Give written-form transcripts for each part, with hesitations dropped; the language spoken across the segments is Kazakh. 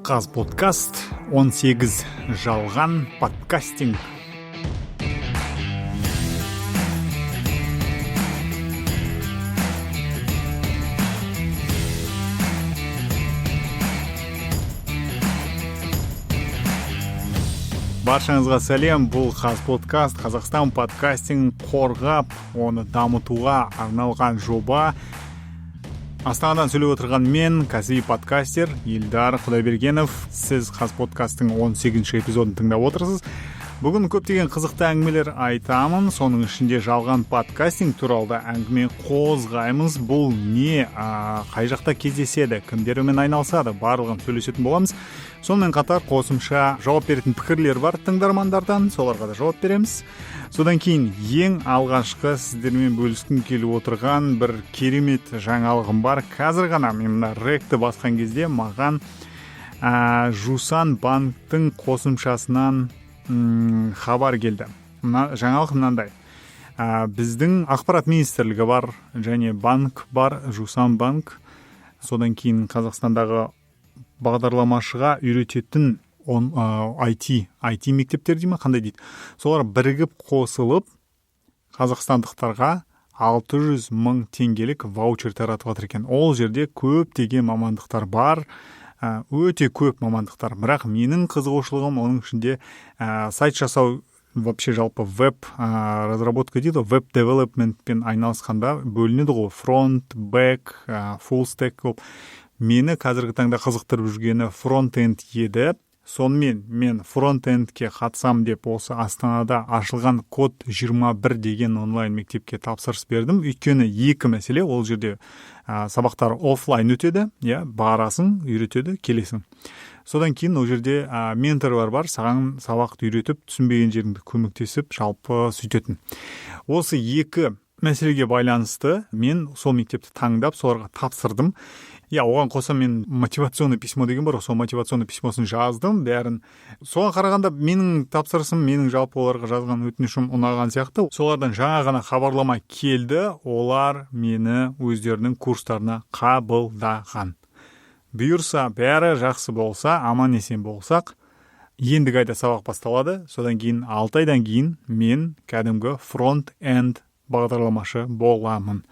Қаз подкаст 18 жалған подкастинг. Баршаңызға сәлем. Бұл Қаз подкаст Қазақстан подкастинг қорғап, оны дамытуға арналған жоба. Астанадан сөйлеп отырған мен, кәсіби подкастер Илдар Құдайбергенов. Сіз Қаз подкасттың 18-ші эпизодын тыңдап отырсыз. Бүгін көптеген қызықты әңгімелер айтамын. Соның ішінде жалған подкастинг туралы да әңгіме қозғаймыз. Бұл не, қай жақта кездеседі, кімдермен айналысады, барлығын сөйлесетін боламыз. Сонымен қатар қосымша жауап беретін пікірлер бар тыңдармандардан, соларға да жауап береміз. Содан кейін ең алғашқы сіздермен бөліскім келіп отырған бір керемет жаңалығым бар. Қазір ғана мен мына ректі басқан кезде маған Жусан банктың қосымшасынан хабар келді. Жаңалық мынандай. Біздің ақпарат министрлігі бар және банк бар, Жусан банк. Содан кейін Қазақстандағы бағдарламашыға үйрететін IT мектептер дейме, қандай дейді. Солар бірігіп қосылып қазақстандықтарға 600 мың теңгелік ваучер таратып жатыр екен. Ол жерде көптеген мамандықтар бар, өте көп мамандықтар. Бірақ менің қызығушылығым оның ішінде сайт жасау, вообще жалпы веб разработка дейді, веб девелопментпен айналысқанда бөлінеді ғой, фронт, бэк, фулл стек болып. Мені қазіргі таңда қызықтырып жүргені фронт-энд еді. Сонымен мен фронт-эндке қатысам деп осы Астанада ашылған код 21 деген онлайн мектепке тапсырыс бердім. Өйткені екі мәселе, ол жерде сабақтар офлайн өтеді, барасың, үйретеді, келесің. Содан кейін ол жерде менторлар бар, саған сабақты үйретіп, түсінбеген жеріңді көмектесіп, жалпы сөйтетін. Осы екі мәселеге байланысты мен сол мектепті таңдап, соларға тапсырдым. Оған қоса мен мотивационный письмо деген бар, сол мотивационный письмосын жаздым, бәрін. Соған қарағанда менің тапсырысым, менің жалпы оларға жазған өтінішім ұнаған сияқты. Солардан жаңа ғана хабарлама келді, олар мені өздерінің курстарына қабылдаған. Бұйырса, бәрі жақсы болса, аман есен болсақ, ендігі айда сабақ басталады. Содан кейін 6 айдан кейін мен кәдімгі фронт-энд бағдарламашы боламын.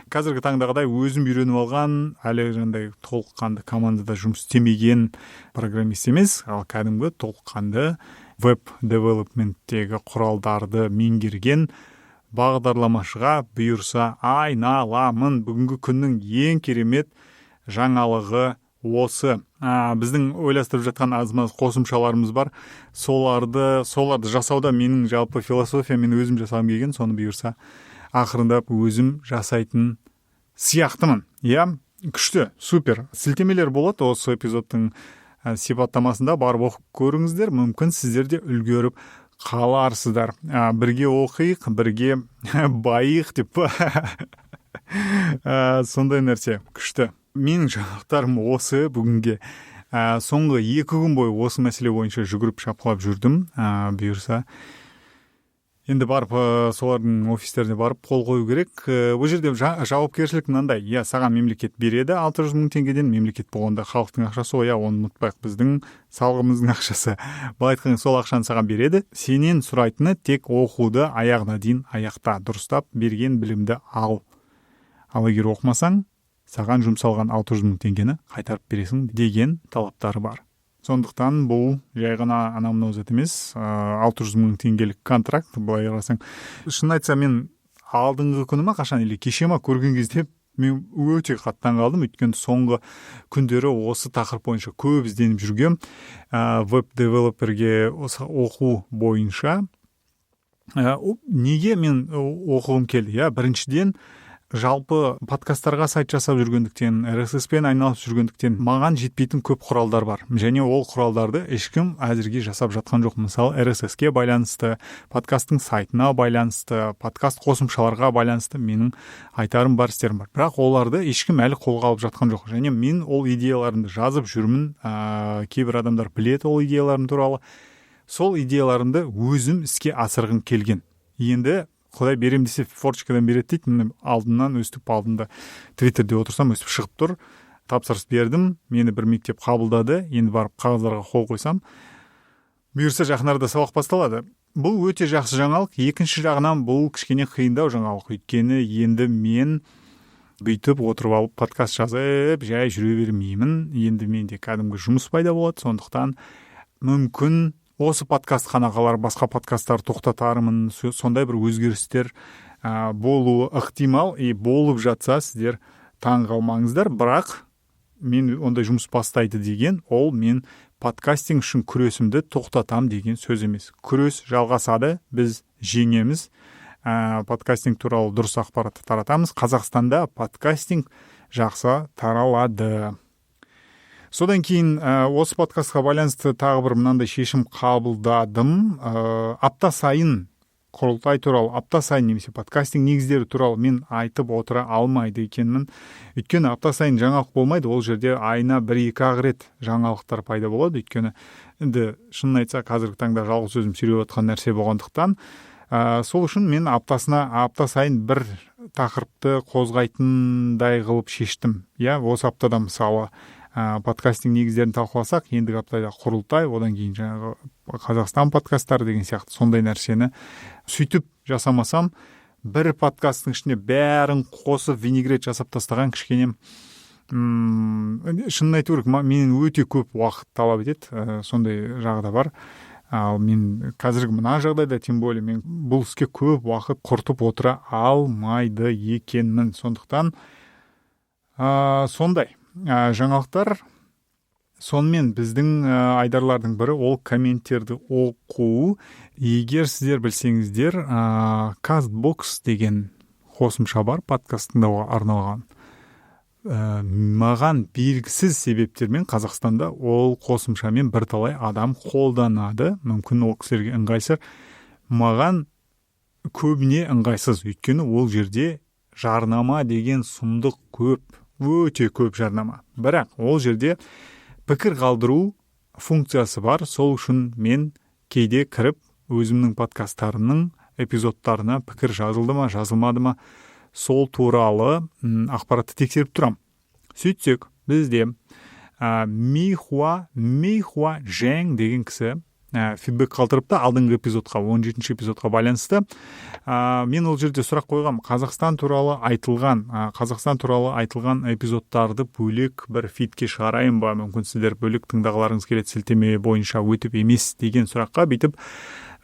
Қазіргі таңдағыдай өзім үйреніп алған, әлі жандай толыққанды командада жұмыс істемеген программист емес, ал кәдімгі толыққанды веб девелопменттегі құралдарды меңгерген бағдарламашыға бұйырса айналамын. Бүгінгі күннің ең керемет жаңалығы осы. Біздің ойластырып жатқан азмаз қосымшаларымыз бар. Соларды жасауда менің жалпы философия, мен өзім жасағым келген, соны бұйырса ақырындап өзім жасайтын сияқтымын. Күшті, супер. Сілтемелер болады осы эпизодтың сипаттамасында, барып оқып көріңіздер. Мүмкін сіздер де үлгеріп қаларсыздар. Бірге оқиық, бірге байық деп. Сондай нәрсе, күшті. Менің жаңалықтарым осы бүгінге. Соңғы 2 күн бойы осы мәселе бойынша жүгіріп шапқылап жүрдім. Бұйырса енді барып, солардың офистеріне барып қол қою керек. Ол жерде жауапкершілік мынандай. Саған мемлекет береді 600 мың теңгеден. Мемлекет болғанда халықтың ақшасы, оны ұмытпайық, біздің салғымыздың ақшасы. Бұл айтқан сол ақшаны саған береді. Сенен сұрайтыны тек оқуды аяғына дейін аяқта, дұрыстап берген білімді ал. Ал егер оқымасаң, саған жұмсалған 600 мың теңгені қайтарып бересің деген талаптары бар. Сондықтан бұл жай ғана анау зат емес, 600 мың теңгелік контракт, былай қарасаң. Шын айтса, мен алдыңғы күні ма қашан или кеше ма көрген кезде мен өте қатты қалдым. Өйткені соңғы күндері осы тақырып бойынша көп ізденіп жүргем. Веб-девелоперге оқу бойынша неге мен оқуым келді? Біріншіден, жалпы подкасттарға сайт жасап жүргендіктен, RSS-пен айналысып жүргендіктен маған жетпейтін көп құралдар бар. Және ол құралдарды ешкім әзірге жасап жатқан жоқ. Мысалы, RSS-ке байланысты, подкасттың сайтына байланысты, подкаст қосымшаларға байланысты менің айтарым бар, істерім бар. Бірақ оларды ешкім әлі қолға алып жатқан жоқ. Және мен ол идеяларымды жазып жүрмін. Кейбір адамдар біледі ол идеяларым туралы. Сол идеяларымды өзім іске асырғым келген. Енді Құдай берем десе форчикадан береді дейді. Алдымнан өстіп алдымда Твиттерде отырсам өстіп шығып тұр. тапсырыс бердім, мені бір мектеп қабылдады, енді барып қағаздарға қол қойсам, бұйырса жақын арада сабақ басталады. Бұл өте жақсы жаңалық. Екінші жағынан бұл кішкене қиындау жаңалық, өйткені енді мен бүйтіп отырып алып подкаст жазып жай жүре бермеймін. Енді менде кәдімгі жұмыс пайда болады, сондықтан мүмкін осы подкаст қана қалар, басқа подкасттар тоқтатармын, сондай бір өзгерістер болуы ықтимал, болып жатса сіздер таң қалмаңыздар. Бірақ мен ондай жұмыс бастайды деген, ол мен подкастинг үшін күресімді тоқтатам деген сөз емес. Күрес жалғасады, біз жеңеміз. Подкастинг туралы дұрыс ақпаратты таратамыз. Қазақстанда подкастинг жақсы таралады. Содан кейін осы подкастқа байланысты тағы бір мынандай шешім қабылдадым. Апта сайын құрылтай туралы, апта сайын немесе подкастинг негіздері туралы мен айтып отыра алмайды екенмін. Өйткені апта сайын жаңалық болмайды, ол жерде айына 1-2 рет жаңалықтар пайда болады. Өйткені енді шынын айтса қазіргі таңда жалғыз өзім сөйлеп отқан нәрсе болғандықтан, сол үшін мен апта сайын бір тақырыпты қозғайтындай қылып шештім. Осы аптада мысалы подкастинг негіздерін талқыласақ, ендігі аптада құрылтай, одан кейін жаңағы Қазақстан подкасттары деген сияқты сондай нәрсені сөйтіп жасамасам, бір подкасттың ішіне бәрін қосып винегрет жасап тастаған кішкене шынын айту керек, менен өте көп уақыт талап етеді, сондай жағы да бар. Ал мен қазіргі мына жағдайда, тем более мен бұл іске көп уақыт құртып отыра алмайды екенмін. Сондықтан сондай жаңалықтар. Сонымен біздің айдарлардың бірі ол комменттерді оқу. Егер сіздер білсеңіздер, Castbox деген қосымша бар, подкаст тыңдауға арналған. Маған белгісіз себептермен Қазақстанда ол қосымшамен бірталай адам қолданады. Мүмкін ол кісілерге ыңғайсыз. Маған көбіне ыңғайсыз, өйткені ол жерде жарнама деген сұмдық көп, өте көп жарнама. Бірақ ол жерде пікір қалдыру функциясы бар. Сол үшін мен кейде кіріп өзімнің подкасттарымның эпизодтарына пікір жазылды ма, жазылмады ма, сол туралы ақпаратты тексеріп тұрам. Сөйтсек, бізде Мейхуа Жен деген кісі фидбек қалдырыпты алдыңғы эпизодқа, 17-ші эпизодқа байланысты. Мен ол жерде сұрақ қойғам, Қазақстан туралы айтылған эпизодтарды бөлек бір фидке шығарайын ба, мүмкін сіздер бөлек тыңдағыларыңыз келеді, сілтеме бойынша өтіп емес деген сұраққа бүйтіп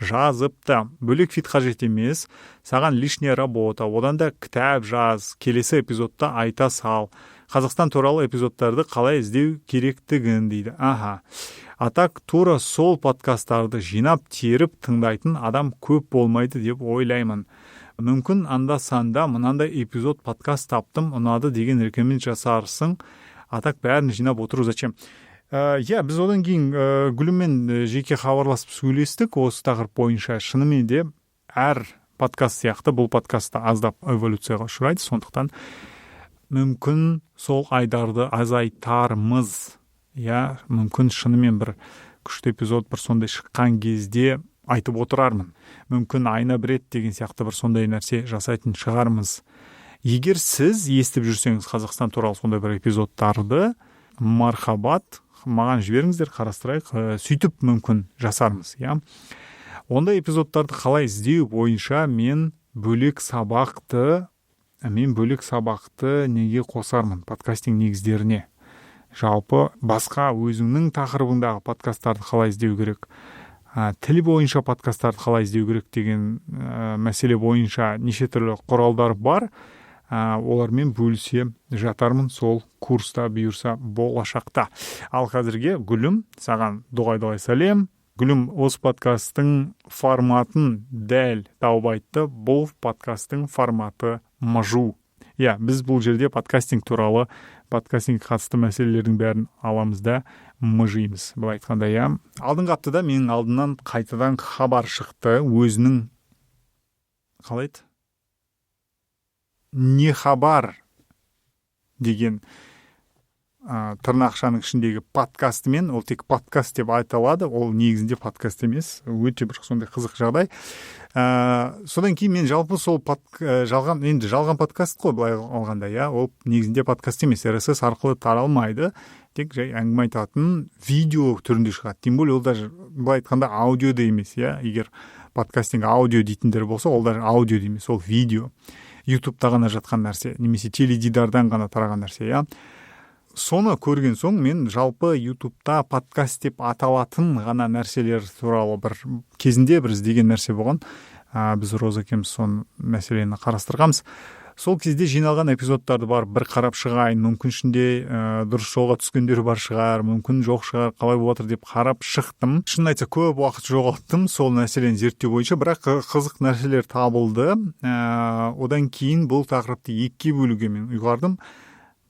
жазыпты. Бөлек фид қажет емес, саған лишняя работа, одан да кітап жаз, келесі эпизодта айта сал, Қазақстан туралы эпизодтарды қалай іздеу керектігін дейді. Атак тура сол подкасттарды жинап теріп тыңдайтын адам көп болмайды деп ойлаймын. Мүмкін анда-санда мынандай эпизод подкаст таптым, ұнады деген рекомент жасарсың. Атак бәрін жинап отыру зачем? Біз одан кейін Гүліммен жеке хабарласып сөйлестік осы тақырып бойынша. Шынымен де әр подкаст сияқты бұл подкастта аздап эволюцияға ұшырайды, сондықтан мүмкін сол айдарды азайтармыз. Мүмкін шынымен бір күшті эпизод бір сондай шыққан кезде айтып отырармын. Мүмкін айына бір рет деген сияқты бір сондай нәрсе жасайтын шығармыз. Егер сіз естіп жүрсеңіз Қазақстан туралы сондай бір эпизодтарды, мархабат, маған жіберіңіздер, қарастырайық, сөйтіп мүмкін жасармыз. Ондай эпизодтарды қалай іздеу бойынша мен бөлек сабақты неге қосармын подкастинг негіздеріне. Жалпы басқа өзіңнің тақырыбыңдағы подкасттарды қалай іздеу керек, тіл бойынша подкасттарды қалай іздеу керек деген мәселе бойынша неше түрлі құралдар бар. Олармен бөлісе жатармын сол курста бұйырса болашақта. Ал қазірге Гүлім, саған доғай сәлем. Гүлім осы подкасттың форматын дәл тауып айтты. Бұл подкасттың форматы мажу. Біз бұл жерде подкастинг туралы, подкастинг қатысты мәселелердің бәрін аламыз да мыжимыз. Бұл айтқанда, алдыңғы аптада менің алдынан қайтадан хабар шықты. Өзінің қалайды? Не хабар деген тырнақшаның ішіндегі подкастымен, ол тек подкаст деп айтылады, ол негізінде подкаст емес, өте бір сондай қызық жағдай. Содан кейін мен жалпы сол жалған подкаст қой былай алғанда, ол негізінде подкаст емес, RSS арқылы таралмайды, тек жай әңгіме айтатын видео түрінде шығады. Тем более ол даже былай айтқанда аудио да емес, егер подкастинг аудио дейтіндер болса, ол даже аудио да емес, ол видео. ютубта ғана жатқан нәрсе, немесе теледидардан ғана тараған нәрсе, Соны көрген соң мен жалпы ютубта подкаст деп аталатын ғана нәрселер туралы бір кезінде бір іздеген нәрсе болған. Біз Роза екеуміз соны мәселені қарастырғанбыз. Сол кезде жиналған эпизодтарды бар бір қарап шығайын, мүмкін ішінде дұрыс жолға түскендер бар шығар, мүмкін жоқ шығар, қалай болып жатыр деп қарап шықтым. Шынын айтса көп уақыт жоғалттым сол мәселені зерттеу бойынша, бірақ қызық нәрселер табылды. Одан кейін бұл тақырыпты екіге бөлуге мен ұйғардым.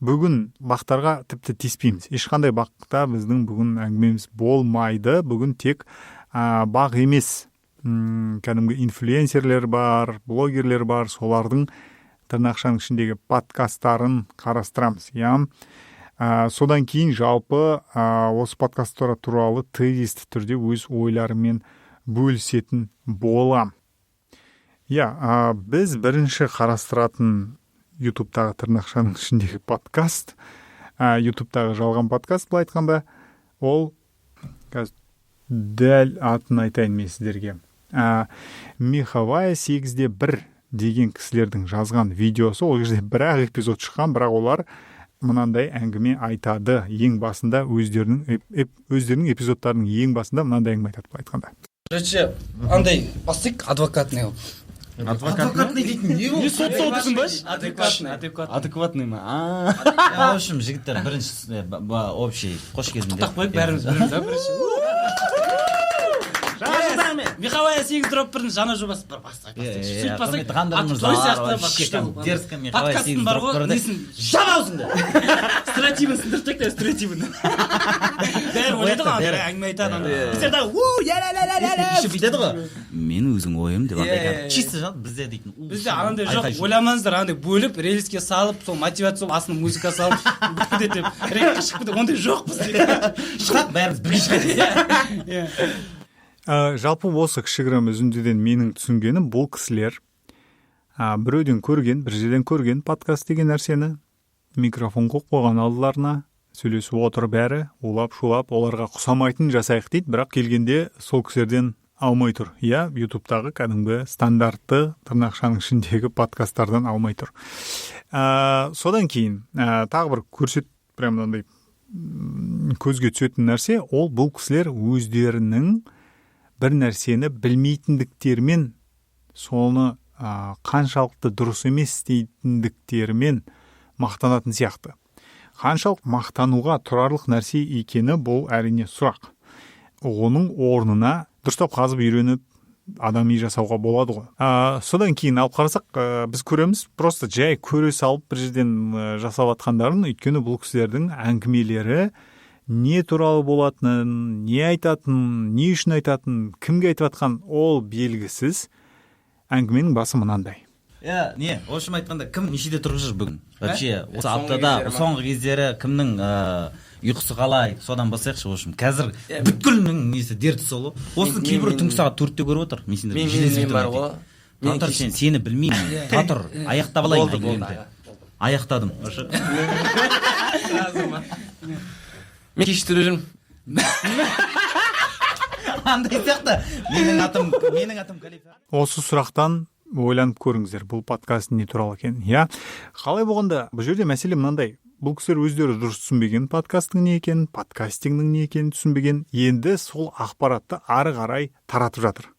Бүгін бақтарға тіпті тиіспейміз. Ешқандай бақта біздің бүгін әңгімеміз болмайды. Бүгін тек бақ емес, кәдімгі инфлюенсерлер бар, блогерлер бар, солардың тырнақшаның ішіндегі подкасттарын қарастырамыз. Содан кейін жалпы осы подкасттар туралы тезисті түрде өз ойларымен бөлісетін болам. Біз бірінші қарастыратын ютубтағы тырнақшаның ішіндегі подкаст, ютубтағы жалған подкаст былай айтқанда, ол дәл атын айтайын мен сіздерге. Меховая 8-1 деген кісілердің жазған видеосы, ол жерде бір-ақ эпизод шыққан, бірақ олар мынандай әңгіме айтады. Ең басында өздерінің эпизодтарының ең басында мынандай әңгіме айтады былай айтқанда. Короче, андай бастық адвокатный. Адвокатный дейтін не болды? Сотсың ба? Адекватный ма? В общем, жігіттер бірінші общий қош кезінде. Құттықтап қойып бәріміз бірінші. Меховая 8-1 жаңа жобасы бар бастық. Сөйтіп бастық. Той сияқты бақыштау. Дерзко Меховая 8-1. Подкастың бар ғой, несін жап аузыңды. Стративін сындырып тек стративін. Бәрі ойлайды ғой, әңгіме айтады. Біздер дағы, бүйтеді ғой. Мен өзің ойым деп андай чисто жан бізде дейтін. Бізде анандай жоқ, ойламаңыздар, андай бөліп, релиске салып, сол мотивация астына музыка салып, бүткіде деп, рекке шығып кетіп, ондай жоқ бізде. Шығып, бәріміз бірге шығады. Жалпы осы кішігірім үзіндіден менің түсінгенім, бұл кісілер біреуден көрген, бір жерден көрген подкаст деген нәрсені микрофон қойып қойған алдыларына, сөйлесіп отыр бәрі, улап-шулап, оларға құсамайтын жасайық дейді, бірақ келгенде сол кісілерден алмай тұр. ютубтағы кәдімгі стандартты тырнақшаның ішіндегі подкасттардан алмай тұр. Содан кейін тағы бір прям мынандай көзге түсетін нәрсе, ол бұл кісілер өздерінің бір нәрсені білмейтіндіктермен, соны қаншалықты дұрыс емес дейтіндіктермен мақтанатын сияқты. Қаншалық мақтануға тұрарлық нәрсе екені бұл әрине сұрақ. Оның орнына дұрыстап қазып үйреніп адами жасауға болады ғой. Содан кейін алып қарасақ, біз көреміз, просто жай көре салып бір жерден жасап атқандарын, өйткені бұл кісілердің әңгімелері не туралы болатынын, не айтатын, не үшін айтатын, кімге айтып атқан, ол белгісіз. Әңгіменің басы мынандай. В общем айтқанда, кім нешеде тұрып жүр бүгін? Вообще, осы аптада, соңғы кездері кімнің ұйқысы қалай, содан басайықшы. В общем, қазір бүткілінің несі дерті солы. Осы кейбір түнгі сағат 4-те көріп отыр. Мен бар ғой. Татыр, сені білмеймін. Татыр, аяқтап алайын. Аяқтадым. Мен кештіріп жүрмін. Андай сияқты. Менің атым Калифа. Осы сұрақтан ойланып көріңіздер, бұл подкаст не туралы екен. Қалай болғанда, бұл жерде мәселе мынандай. Бұл кісілер өздері дұрыс түсінбеген подкасттың не екенін, подкастингнің не екенін түсінбеген. Енді сол ақпаратты ары қарай таратып жатыр.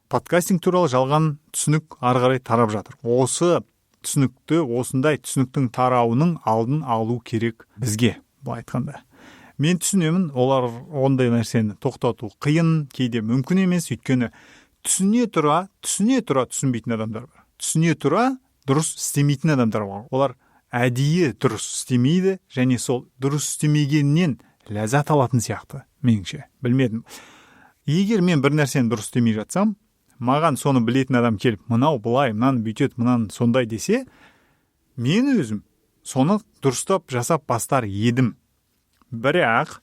Подкастинг туралы жалған түсінік ары қарай тарап жатыр. Осы түсінікті, осындай түсініктің тарауының алдын алу керек бізге, бұл айтқанда. Мен түсінемін, олар ондай нәрсені тоқтату қиын, кейде мүмкін емес, өйткені түсіне тұра түсінбейтін адамдар бар. Түсіне тұра дұрыс істемейтін адамдар бар. Олар әдейі дұрыс істемейді, және сол дұрыс істемегеннен ләззат алатын сияқты, меніңше. Білмедім. Егер мен бір нәрсені дұрыс істемей жатсам, маған соны білетін адам келіп, мынау былай, мынаны бүйтет, мынаны сондай десе, мен өзім соны дұрыстап жасап бастар едім. бірақ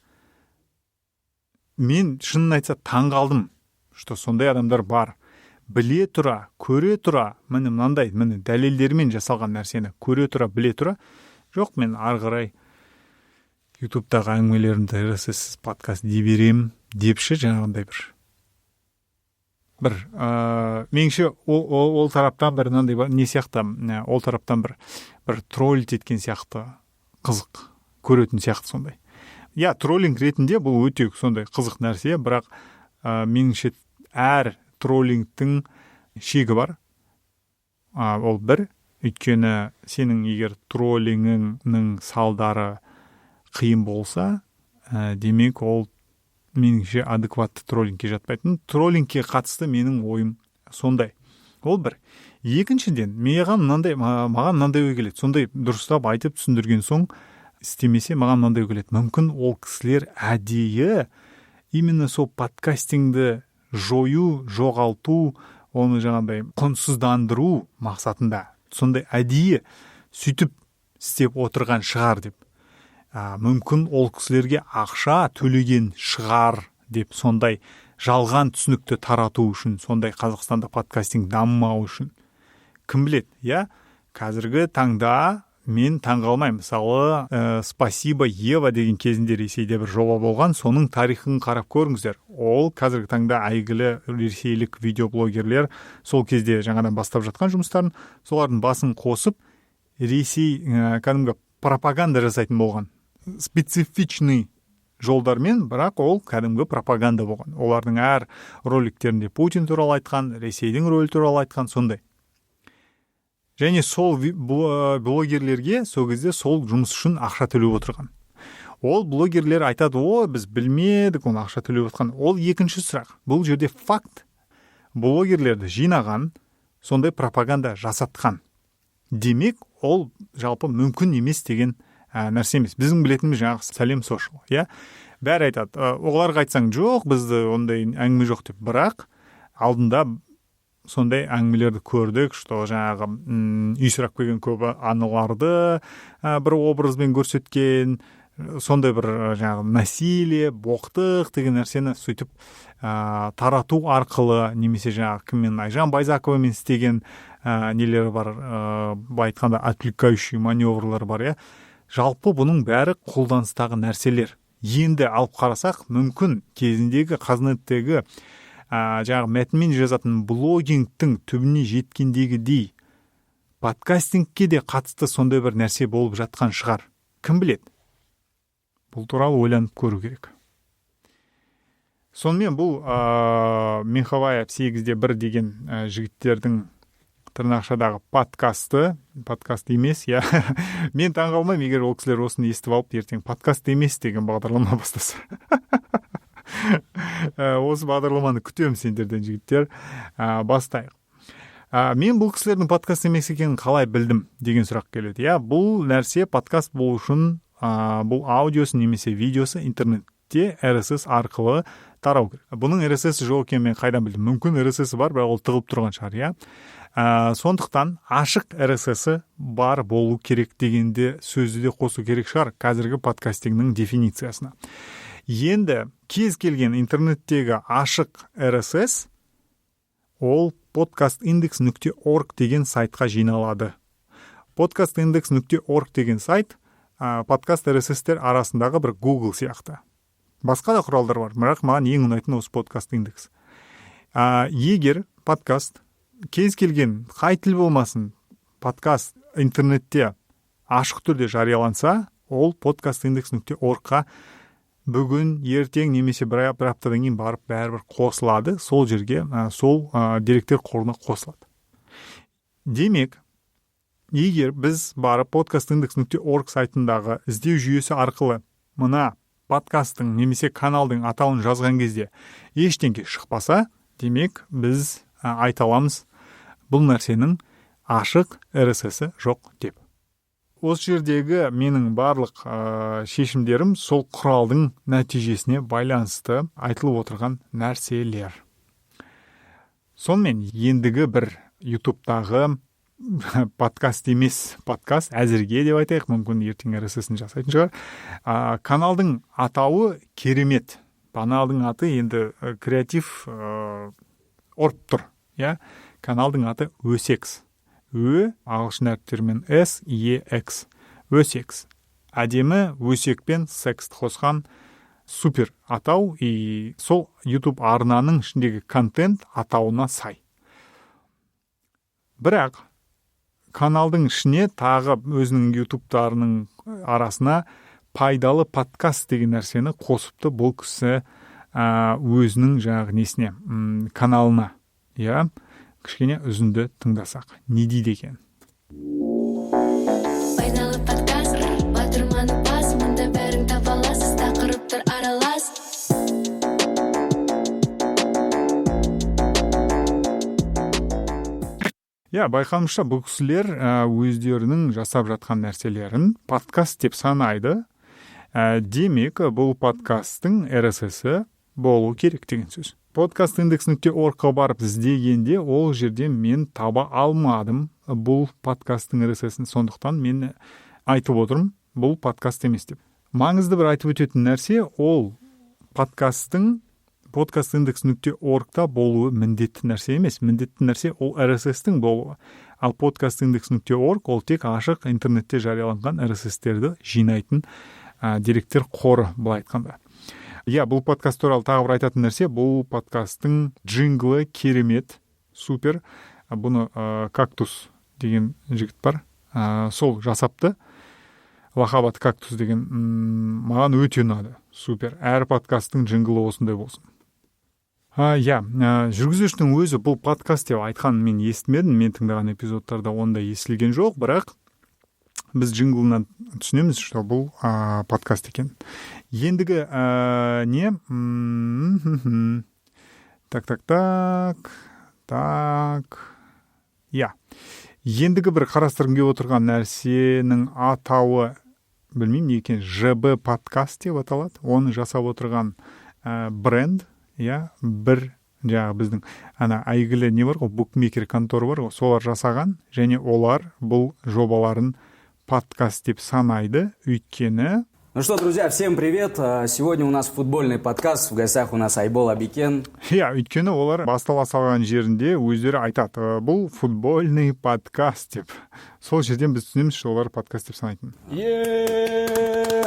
мен шынын айтса таң қалдым, что сондай адамдар бар. Біле тұра, көре тұра, міне мынандай, міне дәлелдермен жасалған нәрсені көре тұра, біле тұра, жоқ, мен ары қарай ютубтағы әңгімелерімді RSS подкаст дей берем депші, жаңағындай бір меніңше ол тараптан бір мынандай бар, не сияқты, ол тараптан бір троллить еткен сияқты қызық көретін сияқты сондай. Я, троллинг ретінде бұл өте сондай қызық нәрсе, бірақ меніңше әр троллингтің шегі бар. Ол бір, өйткені сенің егер троллингіңнің салдары қиын болса, демек ол меніңше адекватты троллингке жатпайтын. Троллингке қатысты менің ойым сондай. Ол бір. Екіншіден, маған мынандай ой келеді. Сондай дұрыстап айтып түсіндірген соң, істемесе маған мынандай ой келеді. Мүмкін ол кісілер әдейі именно сол подкастингді жою, жоғалту, оны жаңағыдай құнсыздандыру мақсатында сондай әдейі сөйтіп істеп отырған шығар деп. Мүмкін ол кісілерге ақша төлеген шығар деп сондай жалған түсінікті тарату үшін, сондай Қазақстанда подкастинг дамымау үшін. Кім біледі, я? Қазіргі таңда мен таңғалмаймын. Мысалы, спасибо Ева деген кезінде Ресейде бір жоба болған, соның тарихын қарап көріңіздер. Ол қазіргі таңда әйгілі ресейлік видеоблогерлер сол кезде жаңадан бастап жатқан жұмыстарын, солардың басын қосып, Ресей кәдімгі пропаганда жасайтын болған. Специфичный жолдармен, бірақ ол кәдімгі пропаганда болған. Олардың әр роликтерінде Путин туралы айтқан, Ресейдің рөлі туралы айтқан, сондай. Және сол блогерлерге сол кезде сол жұмыс үшін ақша төлеп отырған. Ол блогерлер айтады, біз білмедік, оны ақша төлеп отырған. Ол екінші сұрақ. Бұл жерде факт. Блогерлерді жинаған, сондай пропаганда жасатқан. Демек, ол жалпы мүмкін емес деген нәрсе емес. Біздің білетініміз жаңағы сәлем сошиал, я? Бәрі айтады, оларға айтсаң жоқ, бізді ондай әңгіме жоқ деп. Бірақ алдында сондай әңгімелерді көрдік, что жаңағы үйсірап келген көбі аналарды бір образбен көрсеткен, сондай бір жаңағы насилие, боқтық деген нәрсені сөйтіп тарату арқылы, немесе жаңағы кіммен Айжан Байзаковамен істеген нелері бар, айтқанда отвлекающий маневрлар бар, я. Жалпы бұның бәрі қолданыстағы нәрселер. Енді алып қарасақ, мүмкін кезіндегі қазнеттегі жаңағы мәтінмен жазатын блогингтің түбіне жеткендегідей подкастингке де қатысты сондай бір нәрсе болып жатқан шығар. Кім біледі? Бұл туралы ойланып көру керек. Сонымен бұл Меховая 8-1 деген жігіттердің тырнақшадағы подкаст емес, я. Мен таңғалмаймын, егер ол кісілер осыны естіп алып, ертең подкаст емес деген бағдарлама бастаса. Осы бағдарламаны күтемін сендерден, жігіттер. Бастайық. Мен бұл кісілердің подкаст емес екенін қалай білдім деген сұрақ келеді. Бұл нәрсе подкаст болу үшін бұл аудиосы немесе видеосы интернетте RSS арқылы тарау керек. Бұның RSS жоқ екенін мен қайдан білдім? Мүмкін RSS бар, бірақ ол тығылып тұрған шығар, сондықтан ашық RSS бар болу керек дегенде сөзді де қосу керек шығар қазіргі подкастингнің дефинициясына. Енді кез келген интернеттегі ашық RSS ол podcastindex.org деген сайтқа жиналады. Podcastindex.org деген сайт подкаст RSS-тер арасындағы бір Google сияқты. Басқа да құралдар бар, бірақ маған ең ұнайтын осы подкаст индекс. Егер подкаст кез келген қай тіл болмасын подкаст интернетте ашық түрде жарияланса, ол podcastindex.org-қа бүгін, ертең немесе бір аптадан кейін барып бәрібір қосылады, сол жерге, сол деректер қорына қосылады. Демек, егер біз барып podcastindex.org сайтындағы іздеу жүйесі арқылы мына подкасттың немесе каналдың атауын жазған кезде ештеңе шықпаса, демек біз айта аламыз бұл нәрсенің ашық RSS-і жоқ деп. Осы жердегі менің барлық шешімдерім сол құралдың нәтижесіне байланысты айтылып отырған нәрселер. Сонымен ендігі бір YouTube'тағы подкаст емес подкаст әзірге деп айтайық, мүмкін ертең RSS-ін жасайтын шығар. Каналдың атауы керемет. Каналдың аты енді креатив орып тұр. Каналдың аты Өсекс. Ағылшын әріптерімен S, E, X. Өсекс. Әдемі өсек пен сексті қосқан супер атау, и сол YouTube арнаның ішіндегі контент атауына сай. Бірақ каналдың ішіне тағы өзінің YouTube'тарының арасына пайдалы подкаст деген нәрсені қосыпты бұл кісі өзінің жаңағы несіне, каналына. Кішкене үзінді тыңдасақ. Не дейді екен? Пайдалы подкаст, батырманы бас, мұнда бәрін таба аласыз, тақырыптар аралас. Байқамызша бұл кісілер өздерінің жасап жатқан нәрселерін подкаст деп санайды. Демек, бұл подкасттың RSS-і болу керек деген сөз. Podcastindex.org-қа барып іздегенде ол жерде мен таба алмадым бұл подкасттың RSS-ін, сондықтан мен айтып отырмын, бұл подкаст емес деп. Маңызды бір айтып өтетін нәрсе, ол podcastindex.org-та болуы міндетті нәрсе емес. Міндетті нәрсе ол RSS-тің болуы. Ал podcastindex.org ол тек ашық интернетте жарияланған RSS-терді жинайтын деректер қоры, былай айтқанда. Бұл подкаст туралы тағы бір айтатын нәрсе, бұл подкасттың джинглы керемет, супер. Бұны Кактус деген жігіт бар, сол жасапты. Лақабаты Кактус деген маған өте ұнады, супер. Әр подкасттың джинглы осындай болсын. Жүргізушінің өзі бұл подкаст деп айтқанын мен естімедім, мен тыңдаған эпизодтарда онда естілген жоқ, бірақ біз джинглынан түсінеміз, что бұл подкаст екен. Ендігі не? Ендігі бір қарастырғым келіп отырған нәрсенің атауы, білмеймін не екен, ЖБ подкаст деп аталады. Оны жасап отырған бренд, бір жаңағы біздің әйгілі не бар ғой, букмекер контор бар ғой, солар жасаған, және олар бұл жобаларын подкаст деп санайды, өйткені... Ну что, друзья, всем привет. Сегодня у нас футбольный подкаст. В гостях у нас Айбол Абикен. Өйткені олар бастала салған жерінде өздері айтады, бұл футбольный подкаст деп. Сол жерден біз түсінеміз, что олар подкаст деп санайтын.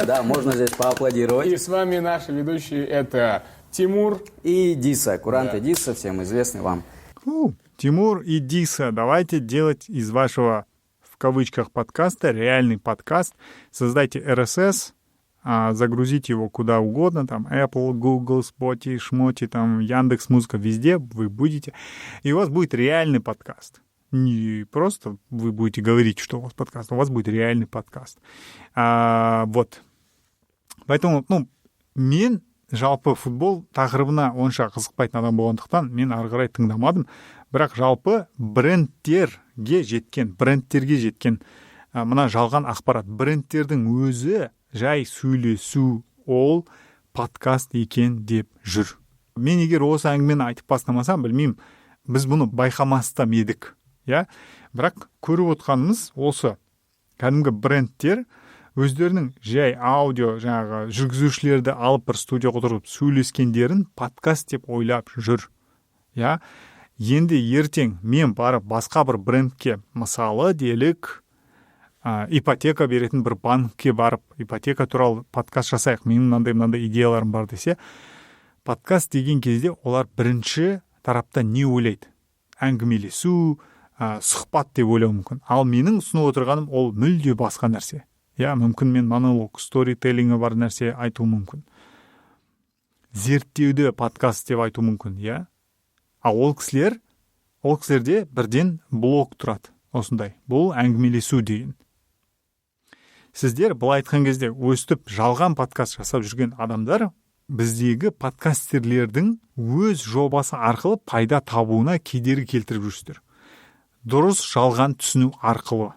Да, можно здесь поаплодировать. И с вами наши ведущие, это Тимур и Диса. Курант и Диса, всем известный вам. Тимур и Диса, давайте делать из вашего, в кавычках, подкаста реальный подкаст. Создайте RSS, загрузите его куда угодно, там Apple, Google, Spotify, Шмоти, там Яндекс.Музыка, везде вы будете, и у вас будет реальный подкаст. Не просто вы будете говорить, что у вас подкаст, у вас будет реальный подкаст. Вот. Поэтому, мен жалпы футбол тақырыбына онша қызықпайтын адам болғандықтан мен ары қарай тыңдамадым, бірақ жалпы брендтерге жеткен мына жалған ақпарат, брендтердің өзі жай сөйлесу ол подкаст екен деп жүр. Мен егер осы әңгімені айтып бастамасам, білмеймін, біз бұны байқамастам едік. Бірақ көріп отқанымыз осы. Кәдімгі брендтер өздерінің жай аудио жаңағы жүргізушілерді алып бір студия отырып сөйлескендерін подкаст деп ойлап жүр. Енді ертең мен барып басқа бір брендке, мысалы делік ипотека беретін бір банкке барып, ипотека туралы подкаст жасайық, менің мынандай идеяларым бар десе, подкаст деген кезде олар бірінші тарапта не ойлайды? Әңгімелесу, сұхбат деп ойлау мүмкін. Ал менің ұсынып отырғаным ол мүлде басқа нәрсе. Мүмкін мен монолог, сторителлингі бар нәрсе айту мүмкін. Зерттеуді подкаст деп айту мүмкін, Ал ол кісілерде бірден блог тұрады. Осындай. Бұл әңгімелесу деген. Сіздер былай айтқан кезде өстіп жалған подкаст жасап жүрген адамдар біздегі подкастерлердің өз жобасы арқылы пайда табуына кедергі келтіріп жүрсіздер. Дұрыс жалған түсіну арқылы.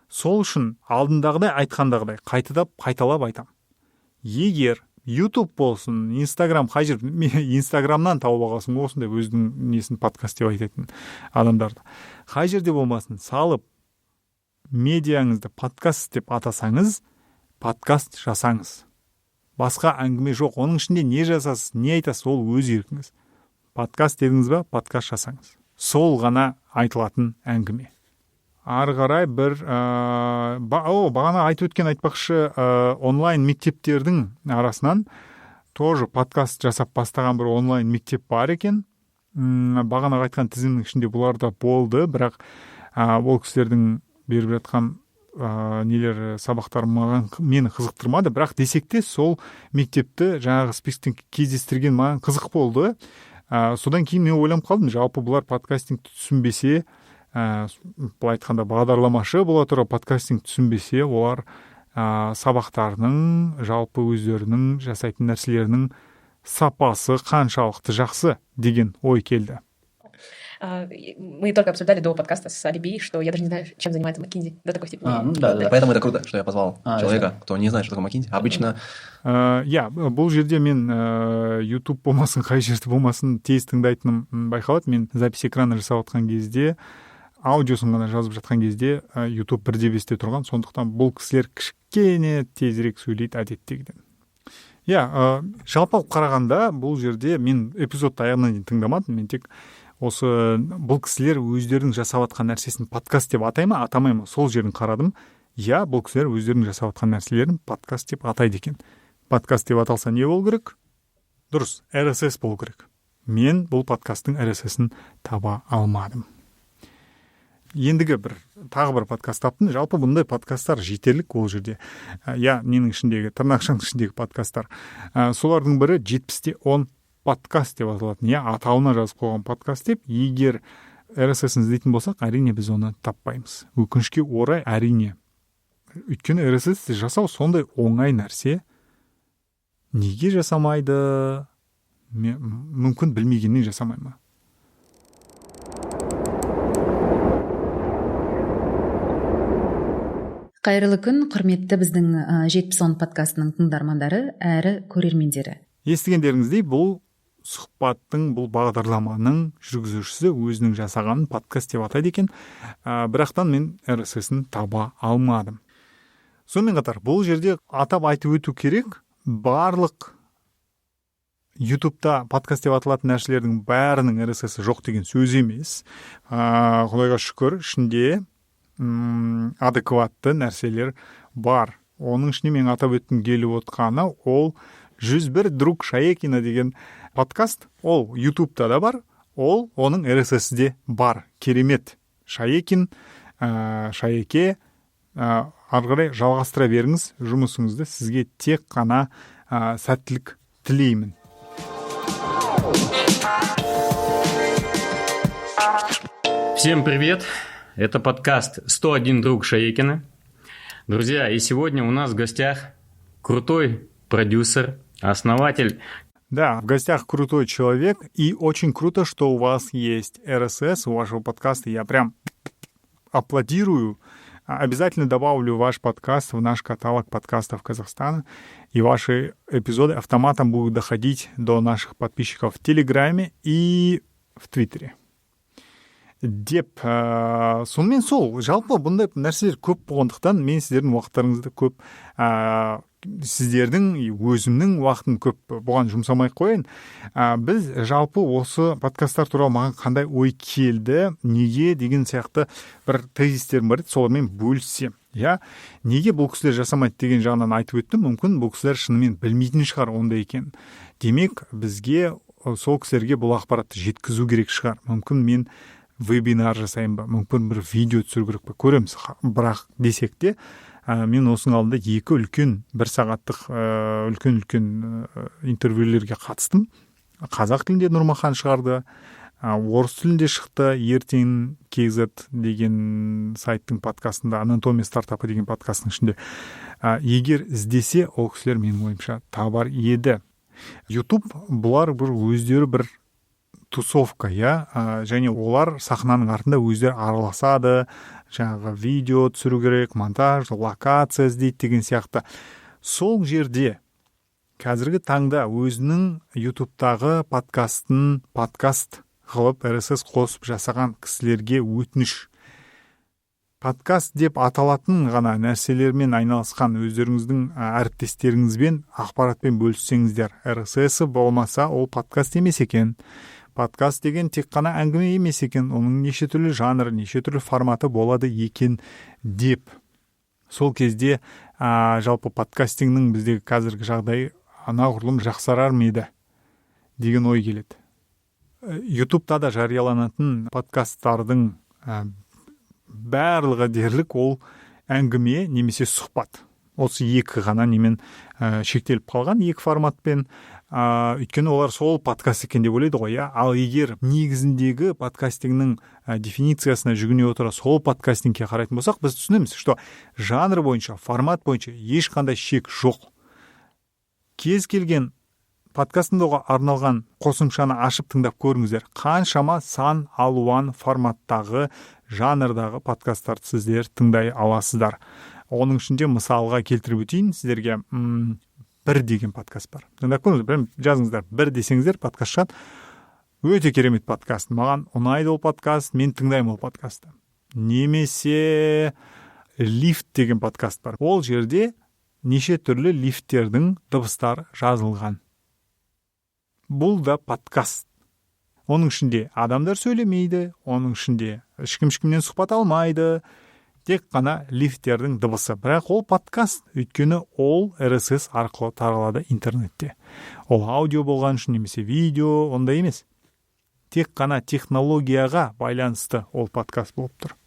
Сол үшін алдындағыдай айтқандағыдай қайталап айтам. Егер YouTube болсын, Instagram, қай жер Instagramнан тауып алғансың осындай өзінің несін подкаст деп айтатын адамдарды. Қай жерде болмасын, салып медиаңызды подкаст деп атасаңыз, подкаст жасаңыз. Басқа әңгіме жоқ. Оның ішінде не жасасыз, не айтасыз, ол өз еркіңіз. Подкаст дедіңіз ба, подкаст жасаңыз. Сол ғана айтылатын әңгіме. Ары қарай бір бағана айтып өткен айтпақшы онлайн мектептердің арасынан тоже подкаст жасап бастаған бір онлайн мектеп бар екен. Бағана айтқан тізімнің ішінде бұлар да болды, бірақ ол кісілердің беріп жатқан нелер сабақтар мені қызықтырмады, бірақ десек те сол мектепті жаңағы списоктен кездестірген маған қызық болды. Содан кейін мен ойланып қалдым, жалпы бұлар подкастинг түсінбесе, былай айтқанда бағдарламашы бола тұра подкастинг түсінбесе, олар сабақтарының жалпы өздерінің жасайтын нәрселерінің сапасы қаншалықты жақсы деген ой келді. Мы только обсуждали до подкаста с Алиби, что я даже не знаю, чем занимается McKinsey до такой степени. Да. Поэтому это круто, что я позвал человека, кто не знает, что такое McKinsey. Обычно... Бұл жерде мен YouTube болмасын, қай жерде болмасын тез тыңдайтыным байқалады. Мен запись экраны жасап отқан кезде, аудиосын ғана жазып жатқан кезде YouTube 1:5 тұрған, сондықтан бұл кісілер кішкене тезірек сөйлейді әдеттегіден. Жалпы қарағанда бұл жерде мен эпизодты аяғына дейін тыңдамадым, мен тек осы бұл кісілер өздерінің жасап атқан нәрсесін подкаст деп атай ма, атамай ма, сол жерін қарадым. Бұл кісілер өздерінің жасап атқан нәрселерін подкаст деп атайды екен. Подкаст деп аталса не болу керек? Дұрыс, RSS болу керек. Мен бұл подкасттың RSS-ін таба алмадым. Ендігі тағы бір подкаст таптым. Жалпы бұндай подкасттар жетерлік ол жерде. Менің ішіндегі, тырнақшаның ішіндегі подкасттар. Солардың бірі 70-10 подкаст деп аталатын. Атауына жазып қойған подкаст деп, егер RSS-ін іздейтін болсақ, әрине біз оны таппаймыз. Өкінішке орай әрине. Өйткені RSS жасау сондай оңай нәрсе. Неге жасамайды? Мүмкін білмегеннен жасамай ма? Қайырлы күн, құрметті біздің 70-10 подкастының тыңдармандары әрі көрермендері. Естігендеріңіздей, бұл сұхбаттың, бұл бағдарламаның жүргізушісі өзінің жасағанын подкаст деп атайды екен. Бірақтан мен RSS-ін таба алмадым. Сонымен қатар, бұл жерде атап айтып өту керек, барлық YouTube-та подкаст деп аталатын нәрселердің бәрінің RSS-і жоқ деген сөз емес. Құдайға шүкір, ішінде адекватты нәрселер бар. Оның ішіне мен атап өткім келіп отқаны, ол 101 друг Шаекина деген подкаст. Ол YouTube-та да бар, ол оның RSS-де бар. Керемет. Шаекин, Шаеке, арғырай жалғастыра беріңіз жұмысыңызды. Сізге тек қана сәттілік тілеймін. Всем привет! Это подкаст «101 друг Шаекина». Друзья, и сегодня у нас в гостях крутой продюсер, основатель. Да, в гостях крутой человек, и очень круто, что у вас есть RSS у вашего подкаста. Я прям аплодирую. Обязательно добавлю ваш подкаст в наш каталог подкастов Казахстана, и ваши эпизоды автоматом будут доходить до наших подписчиков в Телеграме и в Твиттере. Деп, сонымен сол, жалпы бұндай нәрселер көп болғандықтан мен сіздердің уақыттарыңызды көп, сіздердің өзімнің уақытын көп бұған жұмсамай қойын. Біз жалпы осы подкасттар туралы маған қандай ой келді, неге деген сияқты бір тезистерім бар еді, солармен бөліссем. Неге бұл кісілер жасамайды деген жағынан айтып өттім, мүмкін бұл кісілер шынымен білмейтін шығар онда екен. Демек, бізге сол кісілерге бұл ақпаратты жеткізу керек шығар. Мүмкін мен вебинар жасайын ба, мүмкін бір видео түсіру керек па, көреміз. Бірақ десек те, мен осының алдында 2 үлкен, 1 сағаттық үлкен интервьюлерге қатыстым. Қазақ тілінде Нұрмахан шығарды, орыс тілінде шықты, ертең KZ деген сайттың подкастында, анатомия стартапы деген подкастың ішінде. Егер іздесе, ол кісілер менің ойымша табар еді. YouTube бұлар бір өздері бір тусовка, және олар сахнаның артында өздері араласады, жаңағы видео түсіру керек, монтаж, локация іздейді деген сияқты. Сол жерде қазіргі таңда өзінің ютубтағы подкастын подкаст қылып RSS қосып жасаған кісілерге өтініш. Подкаст деп аталатын ғана нәрселермен айналысқан өздеріңіздің әріптестеріңізбен ақпаратпен бөліссеңіздер. RSS болмаса ол подкаст емес екен. Подкаст деген тек қана әңгіме емес екен. Оның неше түрлі жанры, неше түрлі форматы болады екен деп. Сол кезде жалпы подкастингнің біздегі қазіргі жағдайы анағұрлым жақсарар ма еді деген ой келеді. Ютубта да жарияланатын подкасттардың барлығы дерлік ол әңгіме немесе сұхбат. Осы екі ғана немен шектеліп қалған, екі форматпен. Өйткені олар сол подкаст екен деп ойлайды ғой. Ал егер негізіндегі подкастингнің дефинициясына жүгіне отыра сол подкастингке қарайтын болсақ, біз түсінеміз, что жанр бойынша, формат бойынша ешқандай шек жоқ. Кез келген подкаст тыңдауға арналған қосымшаны ашып тыңдап көріңіздер. Қаншама сан алуан форматтағы, жанрдағы подкасттарды сіздер тыңдай аласыздар. Оның ішінде мысалға келтіріп өтейін сіздерге. Бір деген подкаст бар. Тыңдап көріңіздер, жазыңыздар. Бір десеңіздер подкаст шығады. Өте керемет подкаст. Маған ұнайды ол подкаст, мен тыңдаймын ол подкастты. Немесе лифт деген подкаст бар. Ол жерде неше түрлі лифттердің дыбыстары жазылған. Бұл да подкаст. Оның ішінде адамдар сөйлемейді, оның ішінде ешкімнен сұхбат алмайды, тек қана лифттердің дыбысы. Бірақ ол подкаст, өйткені ол RSS арқылы таралады интернетте. Ол аудио болған үшін немесе видео, ондай емес. Тек қана технологияға байланысты ол подкаст болып тұр.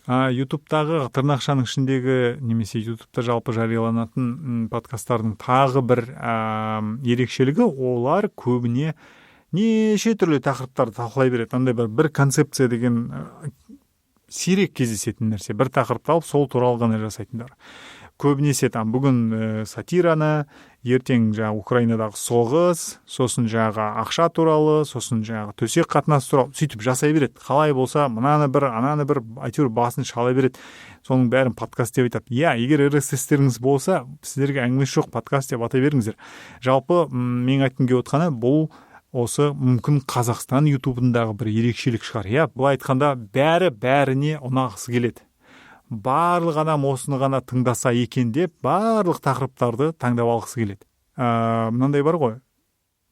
Ютубтағы тырнақшаның ішіндегі немесе ютубта жалпы жарияланатын подкасттардың тағы бір ерекшелігі, олар көбіне неше түрлі тақырыптарды талқылай береді. Андай бір концепция деген сирек кездесетін нәрсе. Бір тақырыпты алып, сол туралы ғана жасайтындар. Көбінесе бүгін сатираны, ертең Украинадағы соғыс, сосын ақша туралы, сосын төсек қатынасы туралы сөйтіп жасай береді. Қалай болса, ананы бір, әйтеуір басын шала береді. Соның бәрін подкаст деп айтады. Егер RSS-теріңіз болса, сіздерге әңгімесі жоқ, подкаст деп атай беріңіздер. Жалпы мен айтқым келіп отырғаны, бұл осы мүмкін Қазақстан ютубындағы бір ерекшелік шығар. Бұл айтқанда бәріне ұнағысы келеді. Барлық адам осыны ғана тыңдаса екен деп, барлық тақырыптарды таңдап алғысы келеді. Мынандай бар ғой,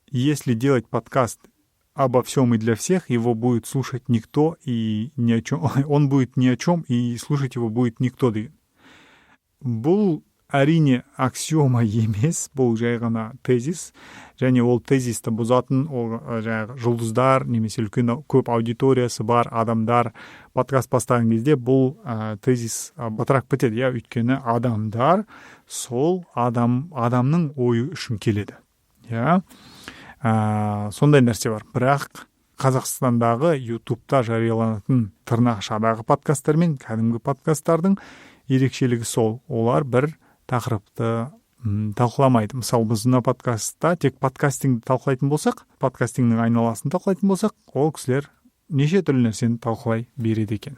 если делать подкаст обо всем и для всех, его будет слушать никто и ни о чем. Он будет ни о чем, и слушать его будет никто деген. Бұл әрине аксиома емес, бұл жай ғана тезис, және ол тезисті бұзатын жұлдыздар немесе үлкен көп аудиториясы бар адамдар подкаст бастаған кезде бұл тезис батырақ бітеді. Өйткені адамдар сол адамның ойы үшін келеді. Сондай нәрсе бар. Бірақ Қазақстандағы ютубта жарияланатын тырнақшадағы подкасттар мен кәдімгі подкасттардың ерекшелігі сол. Олар бір тақырыпты талқыламайды. Мысалы, біз мына подкастта тек подкастингді талқылайтын болсақ, подкастингнің айналасын талқылайтын болсақ, ол кісілер неше түрлі нәрсені талқылай береді екен.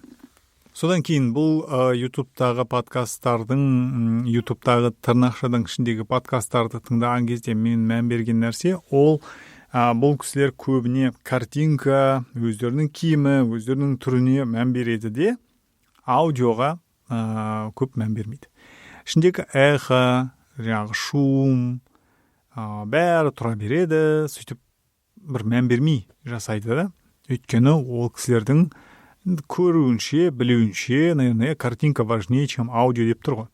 Содан кейін бұл ютубтағы подкасттардың, ютубтағы тырнақшаның ішіндегі подкасттарды тыңдаған кезде мен мән берген нәрсе, ол бұл кісілер көбіне картинка, өздерінің киімі, өздерінің түріне мән береді де, аудиоға көп мән бермейді. Ішіндегі эхо, шум, бәрі тұра береді, сөйтіп бір мән бермей жасайды да. Өйткені ол кісілердің көруінше, білуінше, наверное, картинка важнее, чем аудио деп тұр ғой.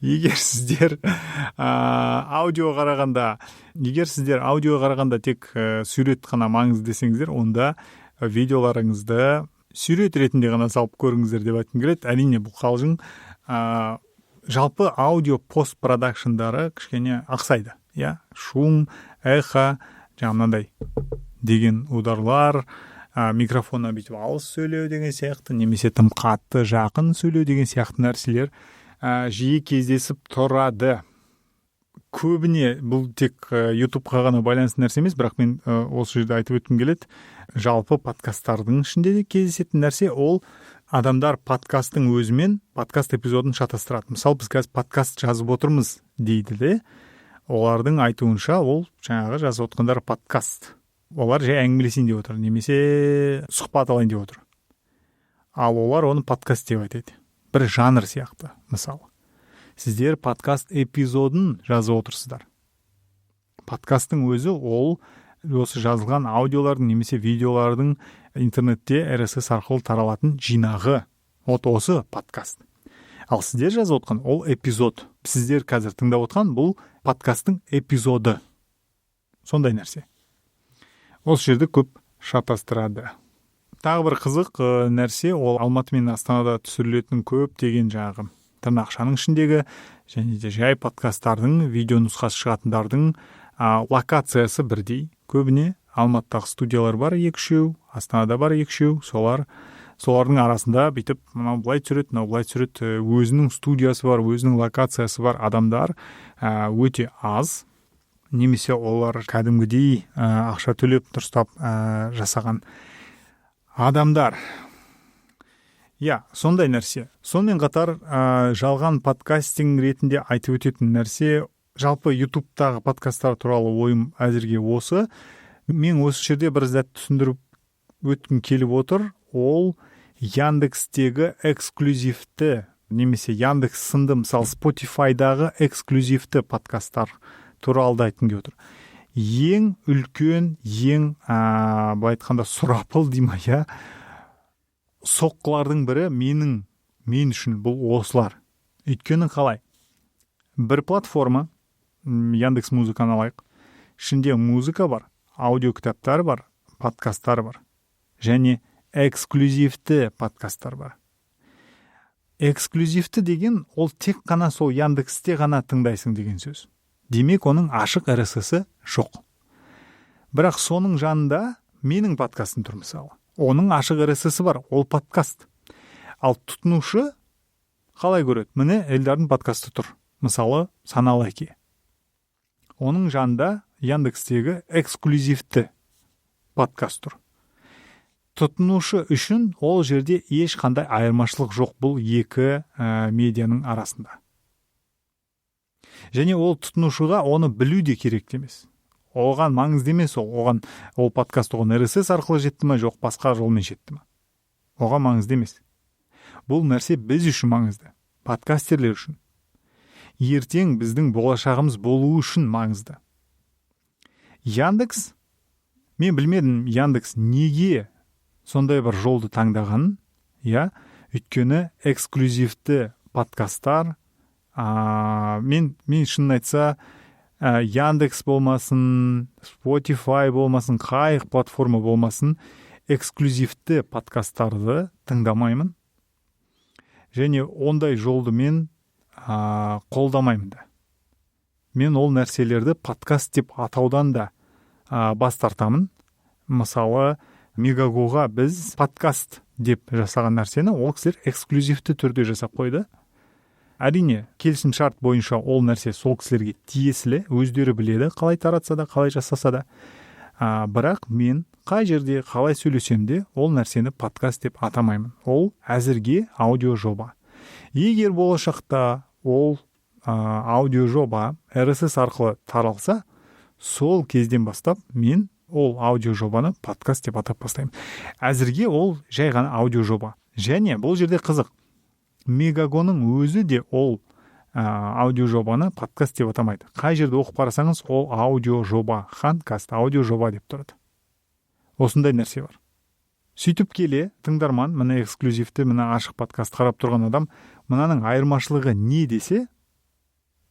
Егер сіздер аудио қарағанда тек сурет қана маңызды десеңіздер, онда видеоларыңызды сурет ретінде ғана салып көріңіздер деп айтқым келеді. Әрине бұл қалжың. Жалпы аудио постпродакшндары кішкене ақсайды. Шум, эхо, мынандай деген ударлар, микрофонға бүйтіп алыс сөйлеу деген сияқты, немесе тым қатты жақын сөйлеу деген сияқты нәрселер жиі кездесіп тұрады. Көбіне бұл тек ютубқа ғана байланысты нәрсе емес, бірақ мен осы жерде айтып өткім келеді. Жалпы подкасттардың ішінде де кездесетін нәрсе, ол адамдар подкасттың өзімен подкаст эпизодын шатастырады. Мысалы, біз қазір подкаст жазып отырмыз дейді де, олардың айтуынша ол жаңағы жазып отқандар подкаст. Олар жай әңгімелесейін деп отыр, немесе сұхбат алайын деп отыр. Ал олар оны подкаст деп айтады. Бір жанр сияқты, мысалы. Сіздер подкаст эпизодын жазып отырсыздар. Подкасттың өзі ол осы жазылған аудиолардың немесе видеолардың интернетте RSS арқылы таралатын жинағы. Вот осы подкаст. Ал сіздер жазып отқан ол эпизод. Сіздер қазір тыңдап отқан бұл подкасттың эпизоды. Сондай нәрсе. Осы жерді көп шатастырады. Тағы бір қызық нәрсе, ол Алматы мен Астанада түсірілетін көп деген жағы тырнақшаның ішіндегі және де жай подкасттардың видео нұсқасы шығатындардың локациясы бірдей. Көбіне Алматыдағы студиялар бар 2-3, Астанада бар 2-3, солардың арасында бүйтіп мынау былай түсіреді, мынау былай түсіреді, өзінің студиясы бар, өзінің локациясы бар адамдар өте аз. Немесе олар кәдімгідей ақша төлеп дұрыстап жасаған адамдар. Сондай нәрсе. Сонымен қатар жалған подкастинг ретінде айтып өтетін нәрсе, жалпы YouTube'тағы подкасттар туралы ойым әзірге осы. Мен осы жерде бір зат түсіндіріп өткім келіп отыр. Ол Яндекстегі эксклюзивті, немесе Яндекс сынды, мысалы Spotify'дағы эксклюзивті подкасттар туралы да айтқым келіп отыр. Ең үлкен, ең былай айтқанда сұрапыл дейма, соққылардың бірі мен үшін бұл осылар. Өйткені қалай? Бір платформа, Яндекс музыканы алайық. Ішінде музыка бар, аудио кітаптар бар, подкасттар бар. Және эксклюзивті подкасттар бар. Эксклюзивті деген ол тек қана сол Яндексте ғана тыңдайсың деген сөз. Демек, оның ашық RSS-і жоқ. Бірақ соның жанында менің подкастым тұр мысалы. Оның ашық RSS-і бар, ол подкаст. Ал тұтынушы қалай көреді? Міне Эльдардың подкасты тұр. Мысалы, Саналы әке. Оның жанында Яндекстегі эксклюзивті подкаст тұр. Тұтынушы үшін ол жерде ешқандай айырмашылық жоқ бұл екі медианың арасында. Және ол тұтынушыға оны білу де керек емес. Оған маңызды емес, ол подкаст оған RSS арқылы жетті ме, жоқ басқа жолмен жетті ме. Оған маңызды емес. Бұл нәрсе біз үшін маңызды. Подкастерлер үшін. Ертең біздің болашағымыз болу үшін маңызды. Яндекс, мен білмедім Яндекс неге сондай бір жолды таңдағанын, өйткені эксклюзивті подкасттар, мен шынын айтса, Яндекс болмасын, Spotify болмасын, қай платформа болмасын, эксклюзивті подкасттарды тыңдамаймын. Және ондай жолды мен қолдамаймын да. Мен ол нәрселерді подкаст деп атаудан да бас тартамын. Мысалы, Мегагоға біз подкаст деп жасаған нәрсені ол кісілер эксклюзивті түрде жасап қойды. Әрине, келісім шарт бойынша ол нәрсе сол кісілерге тиесілі, өздері біледі, қалай таратса да, қалай жасаса да. Бірақ мен қай жерде қалай сөйлесем де ол нәрсені подкаст деп атамаймын. Ол әзірге аудио жоба. Егер болашақта ол аудио жоба RSS арқылы таралса, сол кезден бастап мен ол аудио жобаны подкаст деп атап бастаймын. Әзірге ол жай ғана аудио жоба. Және бұл жерде қызық. Мегагоның өзі де ол аудио жобаны подкаст деп атамайды. Қай жерде оқып қарасаңыз, ол аудио жоба, ханкаст, аудио жоба деп тұрады. Осындай нәрсе бар. Сөйтіп келе, тыңдарман, мына эксклюзивті, мына ашық подкаст қарап тұрған адам, мынаның айырмашылығы не десе,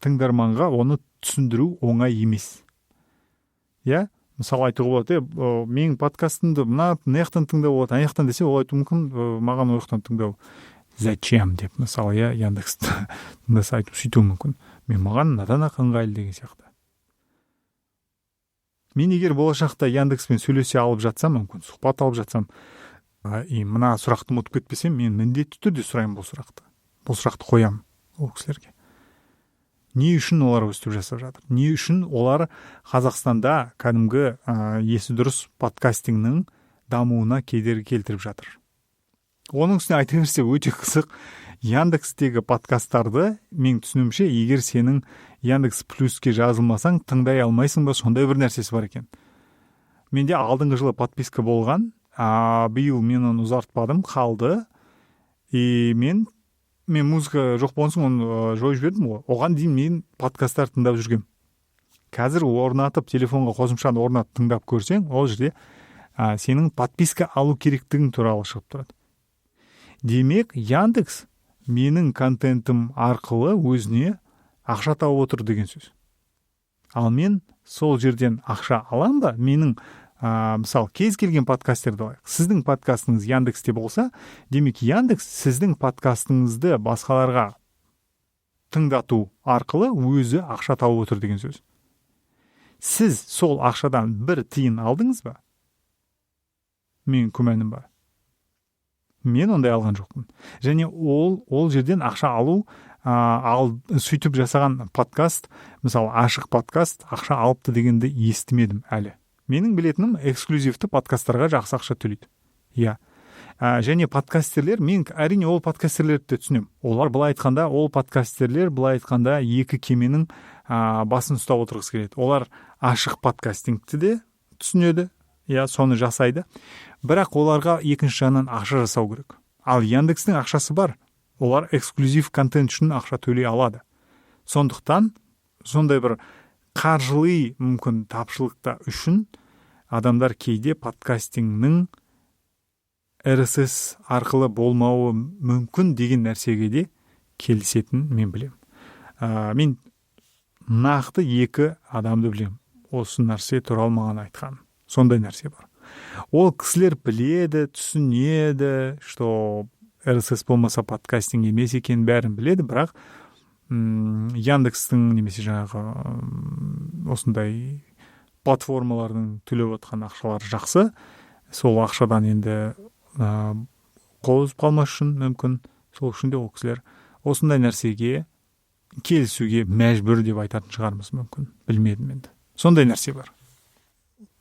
тыңдарманға оны түсіндіру оңай емес. Мысалы айтуға болады, менің подкастымды мына яқтан тыңдау болады, аяқтан десе, ол айту мүмкін, маған ол яқтан тыңдау. Зачем деп, мысалы, Яндексті тыңдаса айту сөйту мүмкін. Маған надан ыңғайлы деген сияқты. Мен егер болашақта Яндекспен сөйлесе алып жатсам, мүмкін сұхбат алып жатсам, мына сұрақты ұмытып кетпесем, мен міндетті түрде сұраймын бұл сұрақты. Бұл сұрақты қоямын ол кісілерге. Не үшін олар өстіп жасап жатыр? Не үшін олар Қазақстанда кәдімгі есі дұрыс подкастингнің дамуына кедергі келтіріп жатыр? Оның үстіне айта берсе өте қызық. Яндекстегі подкасттарды мен түсінуімше, егер сенің Яндекс Плюске жазылмасаң тыңдай алмайсың ба, сондай бір нәрсесі бар екен. Менде алдыңғы жылы подписка болған, биыл мен оны ұзартпадым, қалды. И мен музыка жоқ болған соң оны жойып жібердім ғой. Оған дейін мен подкасттар тыңдап жүргем. Қазір орнатып, телефонға қосымшаны орнатып тыңдап көрсең, ол жерде сенің подписка алу керектігің туралы шығып тұрады. Демек, Яндекс менің контентім арқылы өзіне ақша тауып отыр деген сөз. Ал мен сол жерден ақша алам ба? Менің мысалы кез келген подкастерді алайық. Сіздің подкастыңыз Яндексте болса, демек Яндекс сіздің подкастыңызды басқаларға тыңдату арқылы өзі ақша тауып отыр деген сөз. Сіз сол ақшадан бір тиын алдыңыз ба? Мен күмәнім бар. Мен ондай алған жоқпын. Және ол жерден ақша алу, сөйтіп жасаған подкаст, мысалы ашық подкаст ақша алыпты дегенді естімедім әлі. Менің білетінім эксклюзивті подкасттарға жақсы ақша төлейді. Иә. Және подкастерлер, мен әрине ол подкастерлерді түсінем. Олар былай айтқанда, екі кеменің басын ұстап отырғысы келеді. Олар ашық подкастингті де түсінеді, иә, соны жасайды. Бірақ оларға екінші жағынан ақша жасау керек. Ал Яндекстің ақшасы бар. Олар эксклюзив контент үшін ақша төлей алады. Сондықтан, сондай бір қаржылай мүмкін тапшылықта үшін адамдар кейде подкастингнің RSS арқылы болмауы мүмкін деген нәрсеге де келісетін мен білем. Мен нақты екі адамды білем. Осы нәрсе туралы маған айтқан. Сондай нәрсе бар. Ол кісілер біледі, түсінеді, что RSS болмаса подкастинг емес екен, бәрін біледі, бірақ Яндекстің немесе жаңағы осындай платформалардың төлеп отқан ақшалары жақсы. Сол ақшадан енді қол үзіп қалмас үшін мүмкін. Сол үшін де ол кісілер осындай нәрсеге келісуге мәжбүр деп айтатын шығармыз мүмкін. Білмедім енді. Сондай нәрсе бар.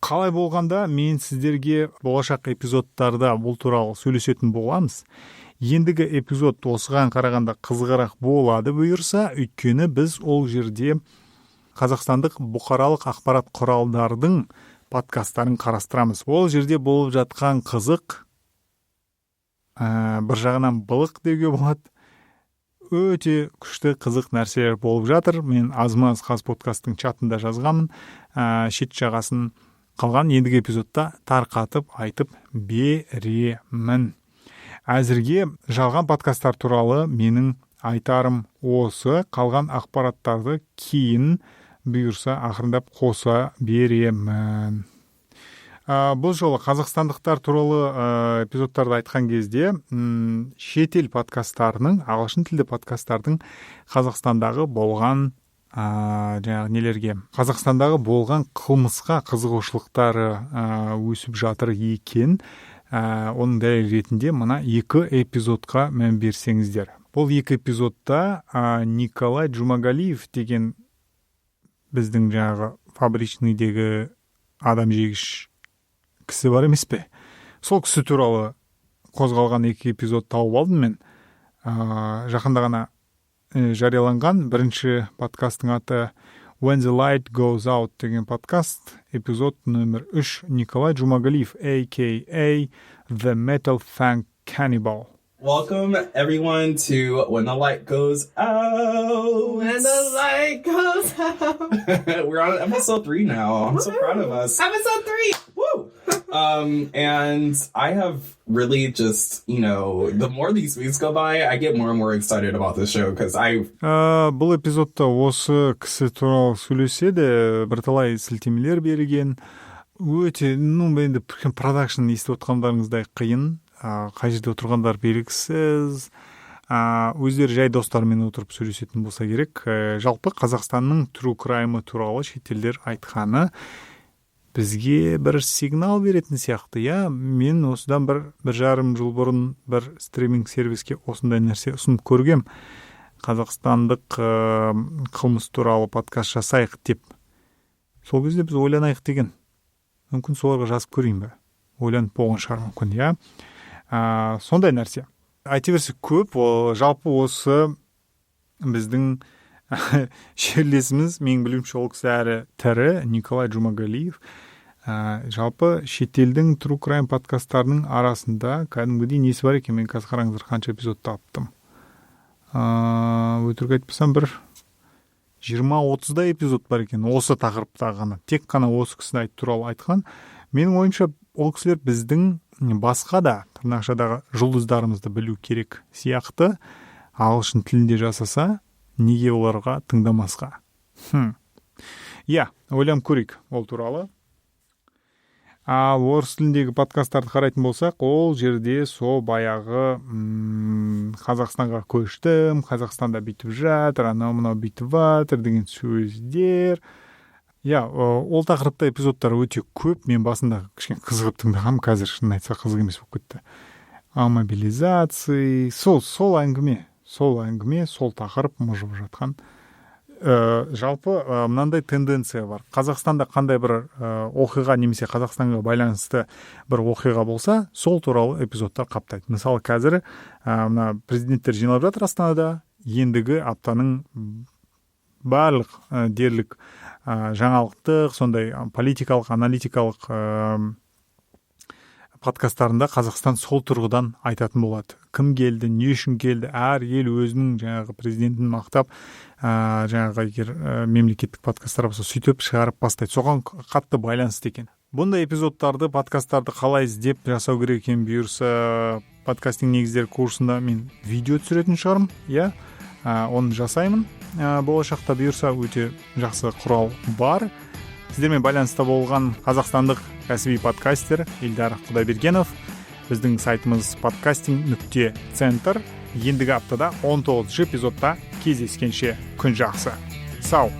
Қалай болғанда мен сіздерге болашақ эпизодтарда бұл туралы сөйлесетін боламыз. Ендігі эпизод осыған қарағанда қызығырақ болады бұйырса, өйткені біз ол жерде қазақстандық бұқаралық ақпарат құралдардың подкасттарын қарастырамыз. Ол жерде болып жатқан қызық, бір жағынан былық деуге болады, өте күшті қызық нәрселер болып жатыр. Мен Азмаз Қаз подкасттың чатында жазғамын, шет жағасын қалған ендігі эпизодта тарқатып айтып беремін. Әзірге жалған подкасттар туралы менің айтарым осы, қалған ақпараттарды кейін бұйырса ақырындап қоса беремін. Бұл жолы қазақстандықтар туралы эпизодтарды айтқан кезде шетел подкасттарының, ағылшын тілді подкасттардың Қазақстандағы болған Қазақстандағы болған қылмысқа қызығушылықтары өсіп жатыр екен. Оның дәлел ретінде мына екі эпизодқа мән берсеңіздер. Бұл екі эпизодта Николай Джумагалиев деген біздің жаңағы фабричныйдегі адам жегіш кісі бар емес пе? Сол кісі туралы қозғалған екі эпизод тауып алдым мен. Жақында ғана жарияланған бірінші подкасттың аты When the Light Goes Out деген подкаст, эпизод номер 3, Николай Джумагалиев, a.k.a. The Metal Funk Cannibal. Welcome everyone to When the Light Goes Out. When the light goes out. We're on episode 3 now. I'm so proud of us. Episode 3. Woo! And I have really just, the more these weeks go by, I get more and more excited about this show because бұл эпизодта осы кісі туралы сөйлеседі, бірталай сілтемелер берген. Өте, енді продакшн естіп отқандарыңыздай қиын. Қай жерде отырғандар белгісіз, өздері жай достарымен отырып сөйлесетін болса керек. Жалпы Қазақстанның true crime туралы шетелдер айтқаны бізге бір сигнал беретін сияқты. Я, мен осыдан бір жарым жыл бұрын бір стриминг сервиске осындай нәрсе ұсынып көргем. Қазақстандық қылмыс туралы подкаст жасайық деп. Сол кезде біз ойланайық деген. Мүмкін соларға жазып көрейін бе? Ойланып болған шығар мүмкін, я. Сондай нәрсе. айта берсе көп. Жалпы осы біздің жерлесіміз, менің білуімше ол кісі әрі тірі, Николай Джумагалиев. Жалпы шетелдің True Crime подкасттарының арасында кәдімгідей несі бар екен. Мен қазір қараңыздар қанша эпизод таптым. Өтірік айтпасам бір 20-30 эпизод бар екен осы тақырыпта ғана. Тек қана осы кісінің туралы айтқан. Менің ойымша ол кісілер біздің басқа да тырнақшадағы жұлдыздарымызды білу керек сияқты ағылшын тілінде жасаса, неге оларға тыңдамасқа? Ойлам көрейік ол туралы. Ал орыс тіліндегі подкасттарды қарайтын болсақ, ол жерде баяғы Қазақстанға көштім, Қазақстанда бүйтіп жатыр, анау-мынау бүйтіп жатыр деген сөздер. Ол тақырыпта эпизодтар өте көп. Мен басында кішкене қызығып тыңдағам, қазір шын айтса қызық емес болып кетті. Мобилизация, сол әңгіме, сол тақырып мұжып жатқан. Жалпы мынандай тенденция бар. Қазақстанда қандай бір оқиға немесе Қазақстанға байланысты бір оқиға болса, сол туралы эпизодтар қаптайды. Мысалы, қазір мына президенттер жиналып жатыр Астанада. Ендігі аптаның барлық дерлік жаңалықтық, сондай политикалық, аналитикалық подкасттарында Қазақстан сол тұрғыдан айтатын болады. Кім келді, не үшін келді, әр ел өзінің жаңағы президентін мақтап, жаңағы егер мемлекеттік подкасттар болса, сөйтіп шығарып бастайды. Соған қатты байланысты екен. Бұндай эпизодтарды, подкасттарды қалай іздеп жасау керек екен бұйырса, подкастинг негіздері курсында мен видео түсіретін шығармын. Оны жасаймын. Болашақта бұйырса өте жақсы құрал бар. Сіздермен байланыста болған қазақстандық кәсіби подкастер Ильдар Құдайбергенов. Біздің сайтымыз podcasting.center. Ендігі аптада 19 эпизодта кездескенше күн жақсы. Сау!